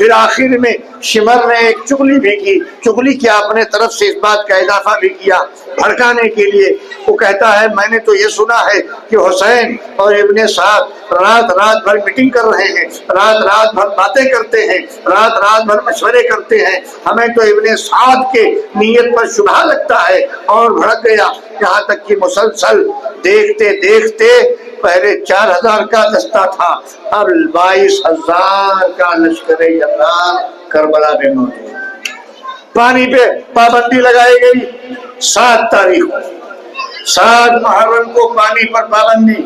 پھر آخر میں شمر نے ایک چغلی بھی کی، چغلی کیا اپنے طرف سے اس بات کا اضافہ بھی کیا بھڑکانے کے لیے۔ وہ کہتا ہے میں نے تو یہ سنا ہے کہ حسین اور ابن سعد رات بھر میٹنگ کر رہے ہیں، رات بھر باتیں کرتے ہیں، رات بھر مشورے کرتے ہیں، ہمیں تو ابن سعد کے نیت پر شبہ لگتا ہے، اور بھڑک گیا۔ یہاں تک کہ مسلسل دیکھتے دیکھتے پہلے 4000 کا دستہ تھا، اب 22,000 کا لشکر جنرال کربلا میں موجود۔ پانی پہ پابندی لگائی گئی 7 تاریخ کو، 7 محرم کو پانی پر پابندی۔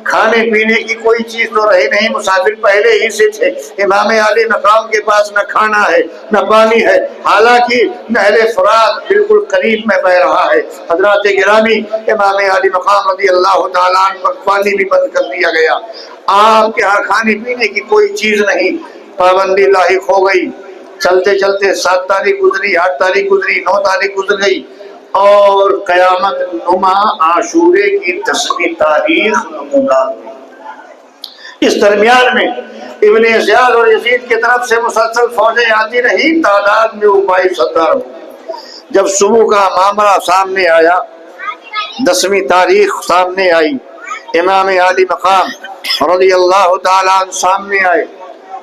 کھانے پینے کی کوئی چیز تو رہی نہیں، مسافر پہلے ہی سے تھے۔ امام علی مقام کے پاس نہ کھانا ہے نہ پانی ہے، حالانکہ نہر فرات بالکل قریب میں بہ رہا ہے۔ حضرات گرامی، امام علی مقام رضی اللہ تعالیٰ عنہ پر پانی بھی بند کر دیا گیا۔ آپ کے ہاں کھانے پینے کی کوئی چیز نہیں، پابندی لاحق ہو گئی۔ چلتے چلتے 7 تاریخ گزری، 8 تاریخ گزری، 9 تاریخ گزر گئی، اور قیامت نما عاشورے کی 10ویں تاریخ نمودار ہوئی۔ اس درمیان میں ابن زیاد اور یزید کی طرف سے مسلسل فوجیں آتی رہی، تعداد میں وہ 22,000 ہو۔ جب صبح کا معاملہ سامنے آیا، 10ویں تاریخ سامنے آئی، امام علی مقام رضی اللہ تعالیٰ عنہ سامنے آئے،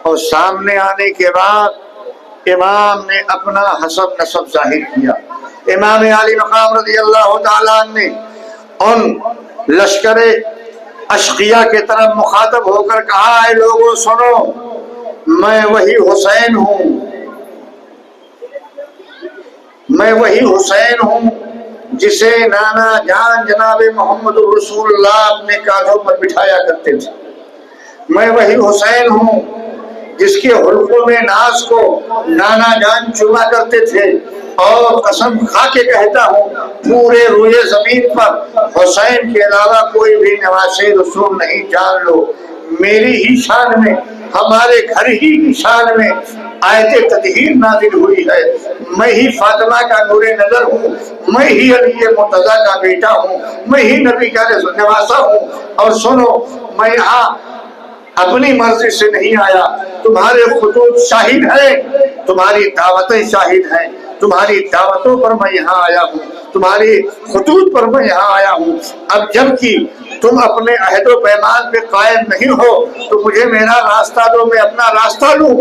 اور سامنے آنے کے بعد امام نے اپنا حسب نسب ظاہر کیا۔ امام علی مقام رضی اللہ تعالیٰ عنہ نے ان لشکر اشقیاء کے طرف مخاطب ہو کر کہا، اے لوگوں سنو، میں وہی حسین ہوں، میں وہی حسین ہوں جسے نانا جان جناب محمد رسول اللہ اپنے کاندھوں پر بٹھایا کرتے تھے۔ میں وہی حسین ہوں جس کے حلقوں میں ناز کو نانا جان چوما کرتے تھے، اور قسم کھا کے کہتا ہوں پورے روئے زمین پر حسین کے علاوہ کوئی بھی نواز رسول نہیں۔ جان لو میری ہی شان میں، ہمارے گھر ہی کی شان میں آیت تطہیر نازل ہوئی ہے۔ میں ہی فاطمہ کا نور نظر ہوں، میں ہی علی مرتضیٰ کا بیٹا ہوں، میں ہی نبی کا نواسا ہوں۔ اور سنو، میں یہاں اپنی مرضی سے نہیں آیا، تمہارے خطوط شاہد ہیں، تمہاری دعوتیں شاہد ہیں، تمہاری دعوتوں پر میں یہاں آیا ہوں، تمہاری خطوط پر میں یہاں آیا ہوں۔ اب جب کہ تم اپنے عہد و پیمان پہ قائم نہیں ہو تو مجھے میرا راستہ دو، میں اپنا راستہ لوں،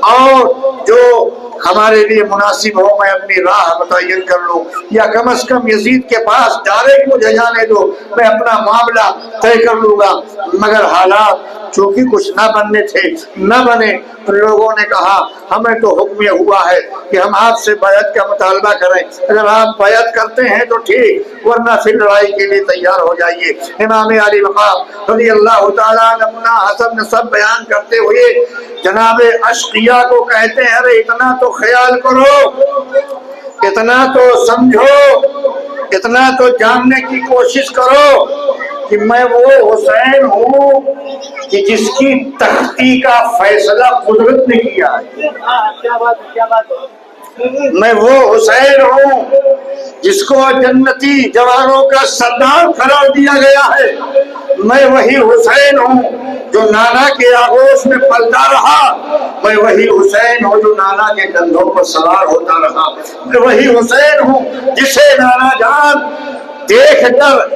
اور جو ہمارے لیے مناسب ہو میں اپنی راہ متعین کر لوں، یا کم از کم یزید کے پاس ڈائریکٹ مجھے جانے دو، میں اپنا معاملہ طے کر لوں گا۔ مگر حالات چونکہ کچھ نہ بننے تھے، نہ بنے، تو لوگوں نے کہا ہمیں تو حکم یہ ہوا ہے کہ ہم آپ سے بیعت کا مطالبہ کریں، اگر آپ بیعت کرتے ہیں تو ٹھیک، ورنہ پھر لڑائی کے لیے تیار ہو جائیے۔ امام علی مقام رضی اللہ تعالیٰ عنہ اپنا حسب نسب بیان کرتے ہوئے جناب اشقیاء کو کہتے ہیں، ارے اتنا تو خیال کرو، اتنا تو سمجھو، اتنا تو جاننے کی کوشش کرو کہ میں وہ حسین ہوں کہ جس کی تختی کا فیصلہ قدرت نے کیا ہے، میں وہ حسین ہوں جس کو جنتی جوانوں کا سردار قرار دیا گیا ہے، میں وہی حسین ہوں جو نانا کے آغوش میں پلتا رہا، میں وہی حسین ہوں جو نانا کے کندھوں پر سوار ہوتا رہا، میں وہی حسین ہوں جسے نانا جان دیکھ کر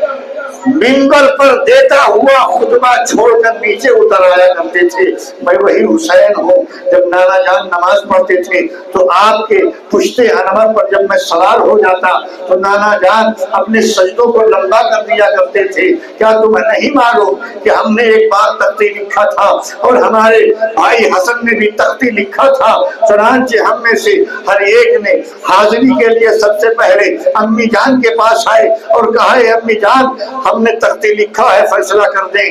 منبر پر دیتا ہوا خطبہ چھوڑ کر نیچے اتر آیا کرتے تھے، میں وہی حسین ہوں جب نانا جان نماز پڑھتے تھے تو آپ کے پشتے انور پر جب میں سوار ہو جاتا تو نانا جان اپنے سجدوں کو لمبا کر دیا کرتے تھے۔ کیا تمہیں نہیں معلوم کہ ہم نے ایک بار تختی لکھا تھا اور ہمارے بھائی حسن نے بھی تختی لکھا تھا، چنانچہ ہم میں سے ہر ایک نے حاضری کے لیے سب سے پہلے امی جان کے پاس آئے اور کہا، اے امی جان ہم نے تختی لکھا ہے، فیصلہ کر دیں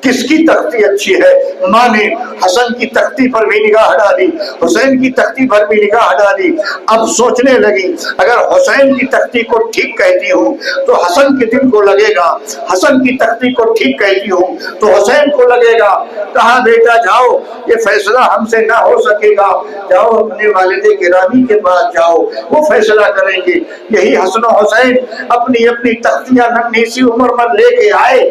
کس کی تختی اچھی ہے۔ ماں نے حسن کی تختی پر بھی نگاہ ڈالی، حسین کی تختی پر بھی نگاہ ڈالی، اب سوچنے لگی اگر حسین کی تختی کو ٹھیک کہتی ہوں تو حسن کے دل کو لگے گا، حسن کی تختی کو ٹھیک کہتی ہوں تو حسین کو لگے گا۔ کہا بیٹا جاؤ، یہ فیصلہ ہم سے نہ ہو سکے گا، جاؤ اپنے والد گرامی کے پاس جاؤ، وہ فیصلہ کریں گے۔ یہی حسن و حسین اپنی اپنی تختیاں ننھی سی عمر میں لے کے آئے،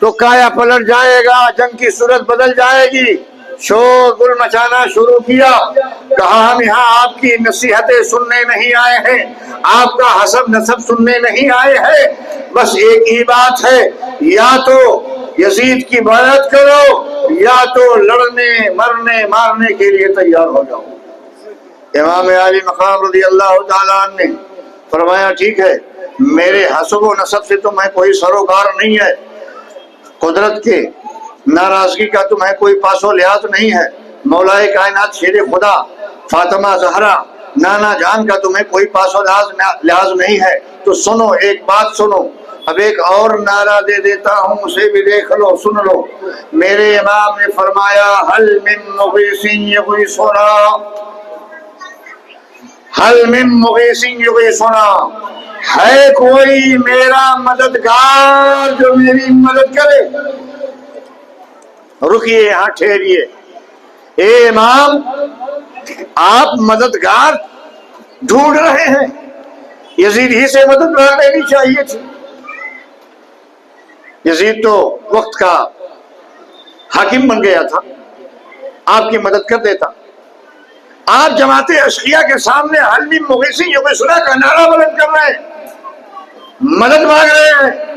تو کایا پلٹ جائے گا، جنگ کی صورت بدل جائے گی۔ شور گل مچانا شروع کیا، کہا ہم یہاں آپ کی نصیحتیں سننے نہیں آئے ہیں، آپ کا حسب نسب سننے نہیں آئے ہیں، بس ایک ہی بات ہے، یا تو یزید کی بیعت کرو یا تو لڑنے مرنے مارنے کے لیے تیار ہو جاؤ۔ امام علی مقام رضی اللہ تعالیٰ عنہ نے فرمایا ٹھیک ہے، میرے حسب و نسب سے تمہیں کوئی سروکار نہیں ہے، قدرت کے ناراضگی کا تمہیں کوئی پاس و لحاظ نہیں ہے، مولا کائنات شیر خدا فاطمہ زہرا نانا جان کا تمہیں کوئی پاس و لحاظ نہیں ہے، تو سنو ایک بات سنو، اب ایک اور نعرہ دے دیتا ہوں، اسے بھی دیکھ لو سن لو۔ میرے امام نے فرمایا حل من مغیث یغیثنا، حل من مغیث یغیثنا، ہے کوئی میرا مددگار جو میری مدد کرے؟ رکیے یہاں ٹھہریے، اے امام آپ مددگار ڈھونڈ رہے ہیں، یزید ہی سے مدد نہ لینی چاہیے تھی، یزید تو وقت کا حاکم بن گیا تھا، آپ کی مدد کر دیتا۔ آپ جماعت اشقیاء کے سامنے حل من مغیث یغیثنا کا نعرہ بلند کر رہے ہیں، مدد مانگ رہے ہیں۔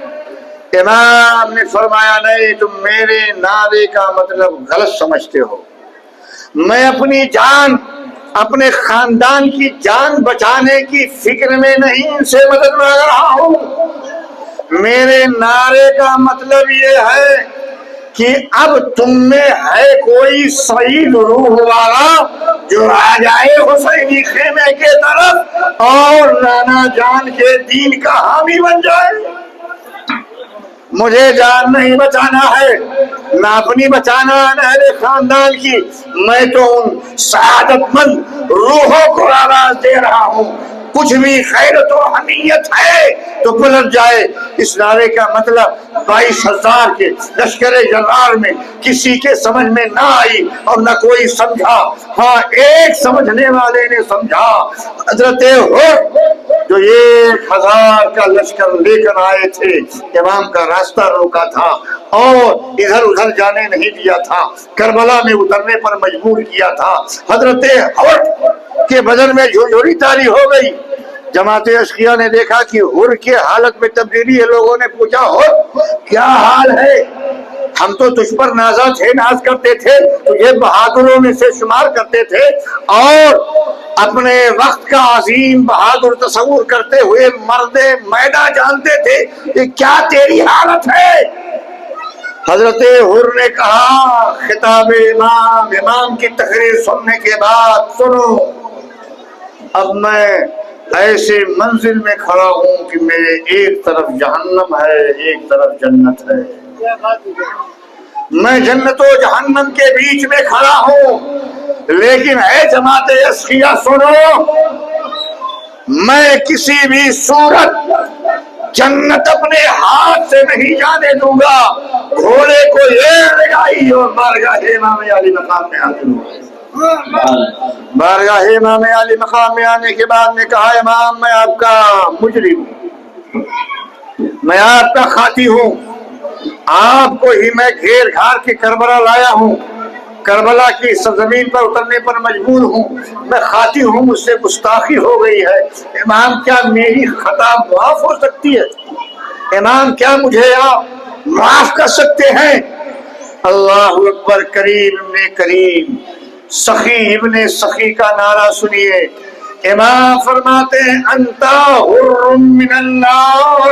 امام نے فرمایا نہیں، تم میرے نعرے کا مطلب غلط سمجھتے ہو، میں اپنی جان اپنے خاندان کی جان بچانے کی فکر میں نہیں ان سے مدد مانگ رہا ہوں، میرے نعرے کا مطلب یہ ہے کہ اب تم میں ہے کوئی سعید روح والا جو آ جائے حسینی خیمے کے طرف اور نانا جان کے دین کا حامی بن جائے۔ مجھے جان نہیں بچانا ہے، نہ اپنی بچانا نہ اہل خاندان کی، میں تو ان سعادت مند روحوں کو آواز دے رہا ہوں، کچھ بھی خیرت و حمیت ہے تو پلٹ جائے۔ اس نعرے کا مطلب 22,000 کے لشکر جرار میں کسی کے سمجھ میں نہ آئی اور نہ کوئی سمجھا، ہاں ایک سمجھنے والے نے سمجھا، حضرت حر جو 1,000 کا لشکر لے کر آئے تھے، امام کا راستہ روکا تھا اور ادھر ادھر جانے نہیں دیا تھا، کربلا میں اترنے پر مجبور کیا تھا، حضرت حر کے بدن میں جھنجھوری طاری ہو گئی۔ جماعت اشقیاء نے دیکھا کہ حر کے حالت میں تبدیلی ہے، لوگوں نے پوچھا حر کیا حال ہے؟ ہم تو تجھ پر نازا تھے، ناز کرتے تھے، تجھے بہادروں میں سے شمار کرتے تھے اور اپنے وقت کا عظیم بہادر تصور کرتے ہوئے مرد میدان جانتے تھے، یہ کیا تیری حالت ہے؟ حضرت حر نے کہا خطاب امام کی تقریر سننے کے بعد سنو، اب میں ایسے منزل میں کھڑا ہوں کہ میرے ایک طرف جہنم ہے ایک طرف جنت ہے، میں جنت و جہنم کے بیچ میں کھڑا ہوں، لیکن اے جماعت اشقیاء سنو، میں کسی بھی صورت جنت اپنے ہاتھ سے نہیں جانے دوں گا، گھوڑے کو یہ لگائی اور بارگاہ امام علی مقام میں حاضر ہوا۔ بارگاہ امام علی مقام میں آنے کے بعد نے کہا امام میں آپ کا مجرم ہوں، میں آپ کا خاطی ہوں، آپ کو ہی میں گھیر گھار کے کربلا لایا ہوں، کربلا کی سرزمین پر اترنے پر مجبور ہوں، میں خاطی ہوں، مجھ سے گستاخی ہو گئی ہے، امام کیا میری خطا معاف ہو سکتی ہے؟ امام کیا مجھے آپ معاف کر سکتے ہیں؟ اللہ اکبر، کریم ابن کریم، سخی ابن سخی کا نعرہ سنیے، امام فرماتے ہیں انتا حر من النار،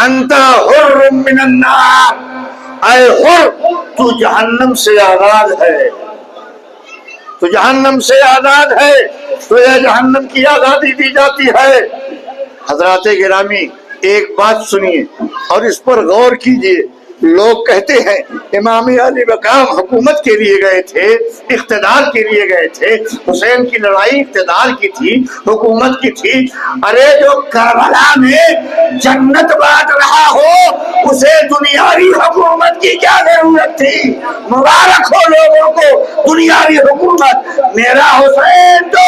انتا حر من النار، اے حر تو جہنم سے آزاد ہے، تو جہنم سے آزاد ہے، تو یہ جہنم کی آزادی دی جاتی ہے۔ حضرات گرامی ایک بات سنیے اور اس پر غور کیجئے، لوگ کہتے ہیں امام علی مقام حکومت کے لیے گئے تھے، اقتدار کے لیے گئے تھے، حسین کی لڑائی اقتدار کی تھی، حکومت کی تھی، ارے جو کربلا میں جنت بانٹ رہا ہو اسے دنیاوی حکومت کی کیا ضرورت تھی؟ مبارک ہو لوگوں کو دنیاوی حکومت، میرا حسین تو